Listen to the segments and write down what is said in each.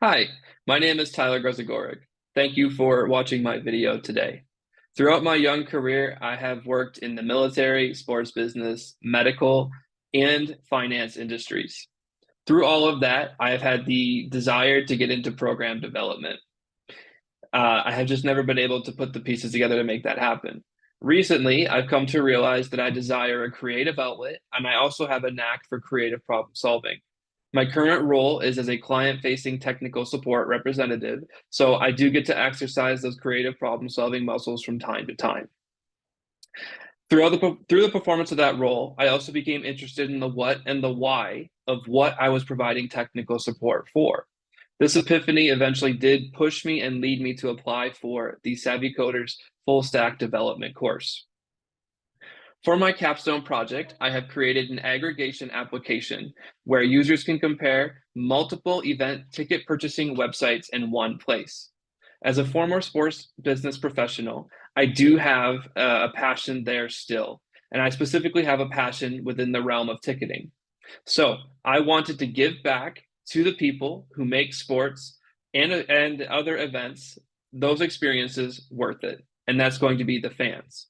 Hi, my name is Tyler Grzegorek. Thank you for watching my video today. Throughout my young career, I have worked in the military, sports business, medical, and finance industries. Through all of that, I have had the desire to get into program development. I have just never been able to put the pieces together to make that happen. Recently, I've come to realize that I desire a creative outlet, and I also have a knack for creative problem solving. My current role is as a client-facing technical support representative, so I do get to exercise those creative problem-solving muscles from time to time. Through the performance of that role, I also became interested in the what and the why of what I was providing technical support for. This epiphany eventually did push me and lead me to apply for the Savvy Coders full stack development course. For my Capstone project, I have created an aggregation application where users can compare multiple event ticket purchasing websites in one place. As a former sports business professional, I do have a passion there still, and I specifically have a passion within the realm of ticketing. So I wanted to give back to the people who make sports and other events those experiences worth it, and that's going to be the fans.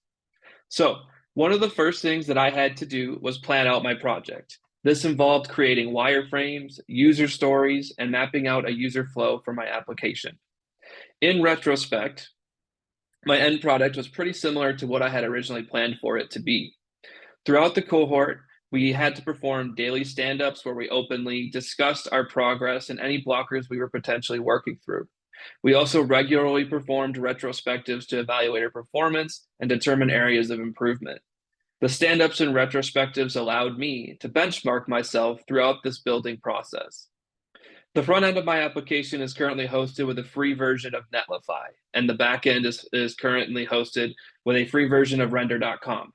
So, one of the first things that I had to do was plan out my project. This involved creating wireframes, user stories, and mapping out a user flow for my application. In retrospect, my end product was pretty similar to what I had originally planned for it to be. Throughout the cohort, we had to perform daily stand-ups where we openly discussed our progress and any blockers we were potentially working through. We also regularly performed retrospectives to evaluate our performance and determine areas of improvement. The stand-ups and retrospectives allowed me to benchmark myself throughout this building process. The front end of my application is currently hosted with a free version of Netlify, and the back end is currently hosted with a free version of render.com.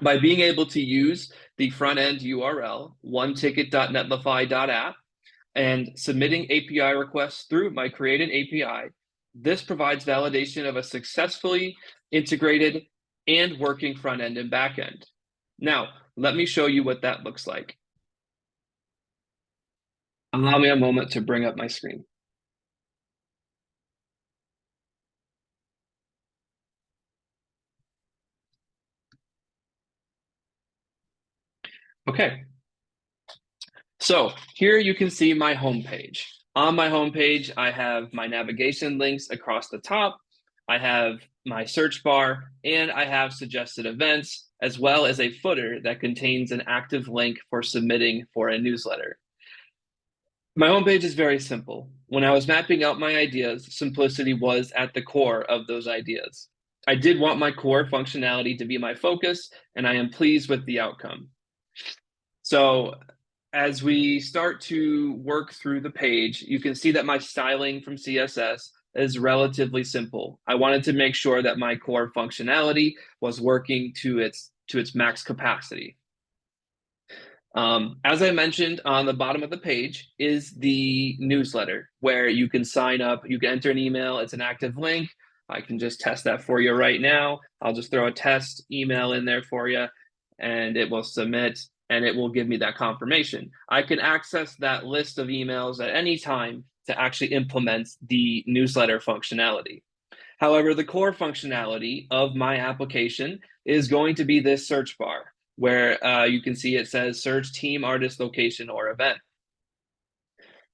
By being able to use the front end URL, oneticket.netlify.app, and submitting API requests through my created API, this provides validation of a successfully integrated and working front end and back end. Now, let me show you what that looks like. Allow me a moment to bring up my screen. Okay, so here you can see my homepage. On my homepage, I have my navigation links across the top. I have my search bar, and I have suggested events, as well as a footer that contains an active link for submitting for a newsletter. My homepage is very simple. When I was mapping out my ideas, simplicity was at the core of those ideas. I did want my core functionality to be my focus, and I am pleased with the outcome. So as we start to work through the page, you can see that my styling from CSS is relatively simple. I wanted to make sure that my core functionality was working to its max capacity. As I mentioned, on the bottom of the page is the newsletter where you can sign up, you can enter an email, it's an active link. I can just test that for you right now. I'll just throw a test email in there for you and it will submit and it will give me that confirmation. I can access that list of emails at any time to actually implement the newsletter functionality. However, the core functionality of my application is going to be this search bar where you can see it says search team, artist, location, or event.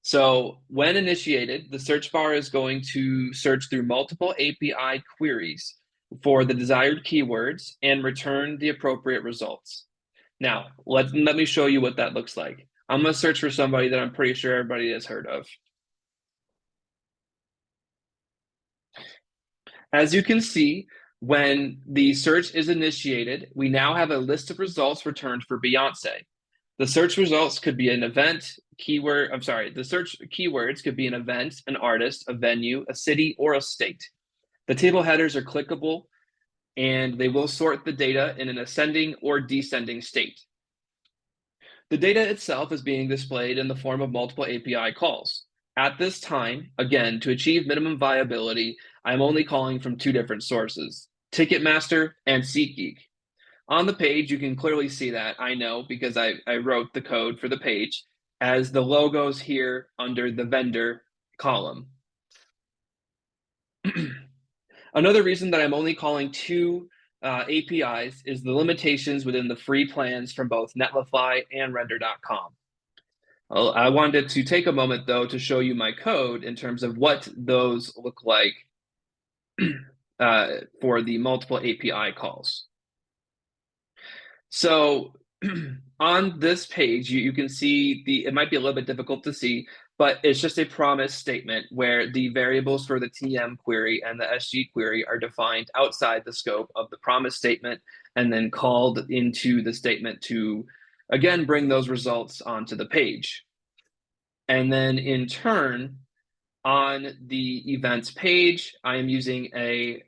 So when initiated, the search bar is going to search through multiple API queries for the desired keywords and return the appropriate results. Now, let me show you what that looks like. I'm going to search for somebody that I'm pretty sure everybody has heard of. As you can see, when the search is initiated, we now have a list of results returned for Beyonce. The search results could be an event, keyword, I'm sorry, the search keywords could be an event, an artist, a venue, a city, or a state. The table headers are clickable and they will sort the data in an ascending or descending state. The data itself is being displayed in the form of multiple API calls. At this time, again, to achieve minimum viability, I'm only calling from two different sources, Ticketmaster and SeatGeek. On the page, you can clearly see that, I know, because I wrote the code for the page, as the logos here under the vendor column. Another reason that I'm only calling two APIs is the limitations within the free plans from both Netlify and render.com. I wanted to take a moment, though, to show you my code in terms of what those look like for the multiple API calls. So on this page, you can see it might be a little bit difficult to see, but it's just a promise statement where the variables for the TM query and the SG query are defined outside the scope of the promise statement and then called into the statement to, again, bring those results onto the page. And then in turn, on the events page, I am using a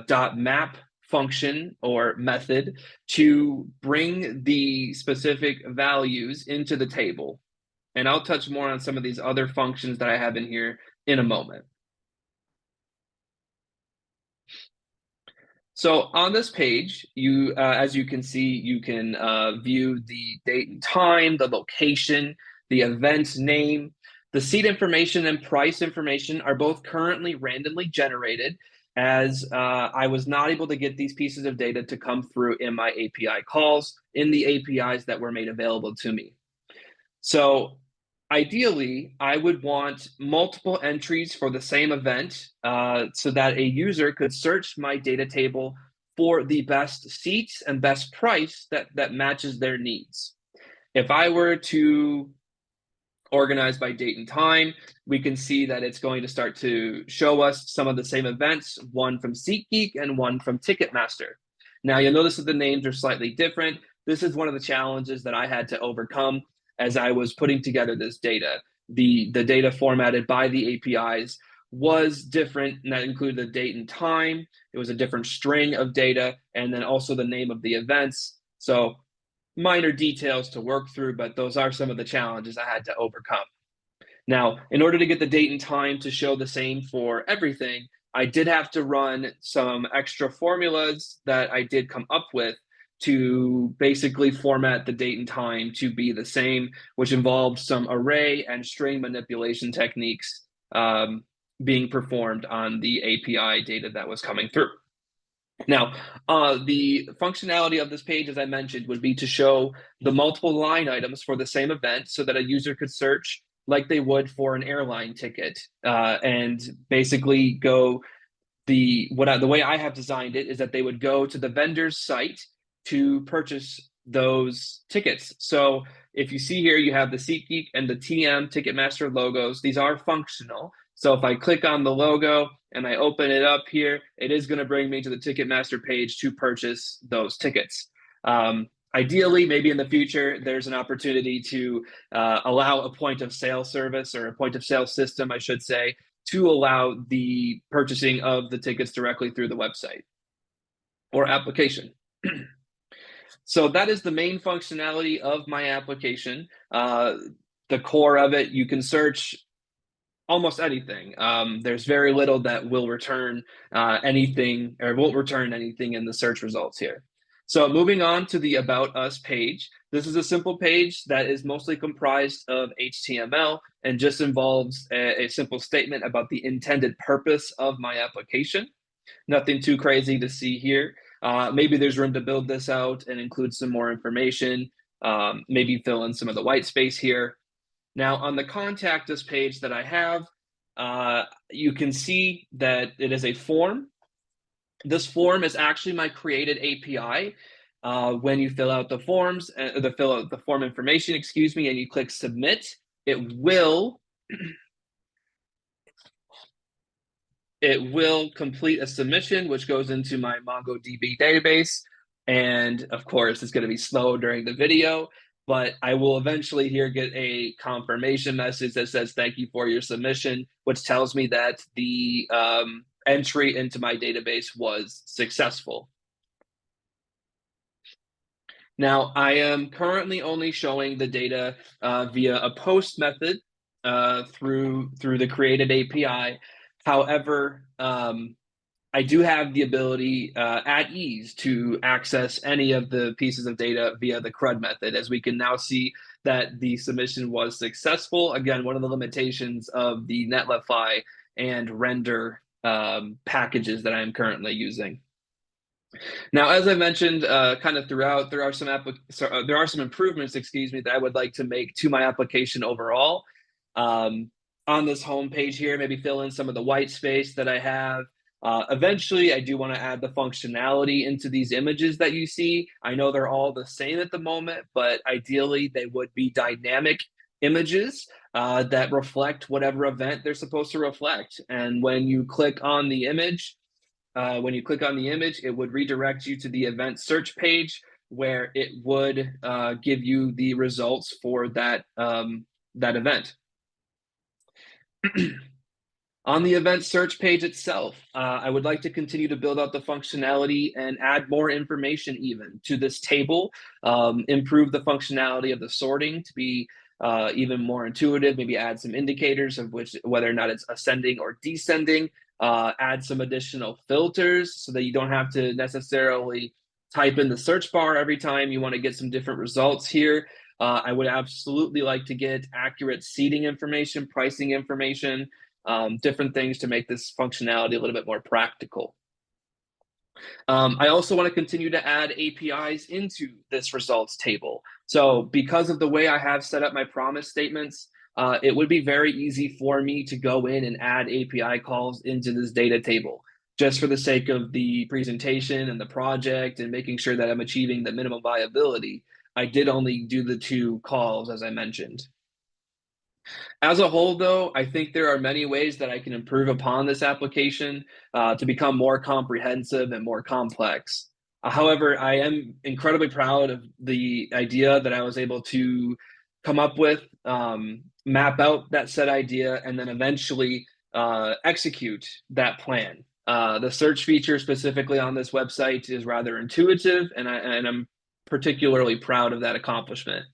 .map function or method to bring the specific values into the table. And I'll touch more on some of these other functions that I have in here in a moment. So on this page, as you can see, you can view the date and time, the location, the event name. The seat information and price information are both currently randomly generated, as I was not able to get these pieces of data to come through in my API calls in the APIs that were made available to me. So ideally, I would want multiple entries for the same event so that a user could search my data table for the best seats and best price that matches their needs. If I were to organize by date and time, we can see that it's going to start to show us some of the same events, one from SeatGeek and one from Ticketmaster. Now, you'll notice that the names are slightly different. This is one of the challenges that I had to overcome as I was putting together this data. The data formatted by the APIs was different, and that included the date and time. It was a different string of data, and then also the name of the events. So minor details to work through, but those are some of the challenges I had to overcome. Now, in order to get the date and time to show the same for everything, I did have to run some extra formulas that I did come up with to basically format the date and time to be the same, which involved some array and string manipulation techniques being performed on the API data that was coming through. Now, the functionality of this page, as I mentioned, would be to show the multiple line items for the same event so that a user could search like they would for an airline ticket and basically go the way I have designed it is that they would go to the vendor's site to purchase those tickets. So if you see here, you have the SeatGeek and the TM Ticketmaster logos. These are functional. So if I click on the logo and I open it up here, it is going to bring me to the Ticketmaster page to purchase those tickets. Ideally, maybe in the future, there's an opportunity to allow a point of sale service or a point of sale system, I should say, to allow the purchasing of the tickets directly through the website or application. So that is the main functionality of my application. The core of it, you can search almost anything. There's very little that will return anything or won't return anything in the search results here. So moving on to the About Us page, this is a simple page that is mostly comprised of HTML and just involves a simple statement about the intended purpose of my application. Nothing too crazy to see here. Maybe there's room to build this out and include some more information, maybe fill in some of the white space here. Now, on the Contact Us page that I have, you can see that it is a form. This form is actually my created API. When you fill out the forms, fill out the form information, excuse me, and you click Submit, it will complete a submission, which goes into my MongoDB database. And of course, it's going to be slow during the video, but I will eventually here get a confirmation message that says, thank you for your submission, which tells me that the entry into my database was successful. Now, I am currently only showing the data via a post method through the created API. However, I do have the ability at ease to access any of the pieces of data via the CRUD method, as we can now see that the submission was successful. Again, one of the limitations of the Netlify and render packages that I am currently using. Now, as I mentioned, kind of throughout, there are some improvements, excuse me, that I would like to make to my application overall. On this home page here, maybe fill in some of the white space that I have. Eventually, I do want to add the functionality into these images that you see. I know they're all the same at the moment, but ideally they would be dynamic images that reflect whatever event they're supposed to reflect. And when you click on the image, it would redirect you to the event search page where it would give you the results for that event. On the event search page itself, I would like to continue to build out the functionality and add more information even to this table, improve the functionality of the sorting to be even more intuitive, maybe add some indicators of whether or not it's ascending or descending, add some additional filters so that you don't have to necessarily type in the search bar every time you want to get some different results here. I would absolutely like to get accurate seating information, pricing information, different things to make this functionality a little bit more practical. I also want to continue to add APIs into this results table. So because of the way I have set up my promise statements, it would be very easy for me to go in and add API calls into this data table, just for the sake of the presentation and the project and making sure that I'm achieving the minimum viability. I did only do the 2 calls, as I mentioned. As a whole, though, I think there are many ways that I can improve upon this application to become more comprehensive and more complex. However, I am incredibly proud of the idea that I was able to come up with, map out that set idea, and then eventually execute that plan. The search feature specifically on this website is rather intuitive, and I'm particularly proud of that accomplishment.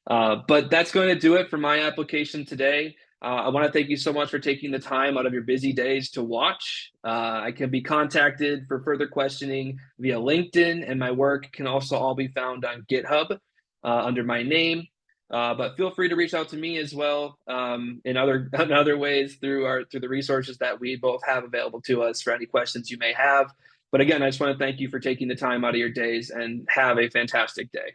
But that's going to do it for my application today. I want to thank you so much for taking the time out of your busy days to watch. I can be contacted for further questioning via LinkedIn, and my work can also all be found on GitHub under my name. But feel free to reach out to me as well in other ways through the resources that we both have available to us for any questions you may have. But again, I just want to thank you for taking the time out of your days, and have a fantastic day.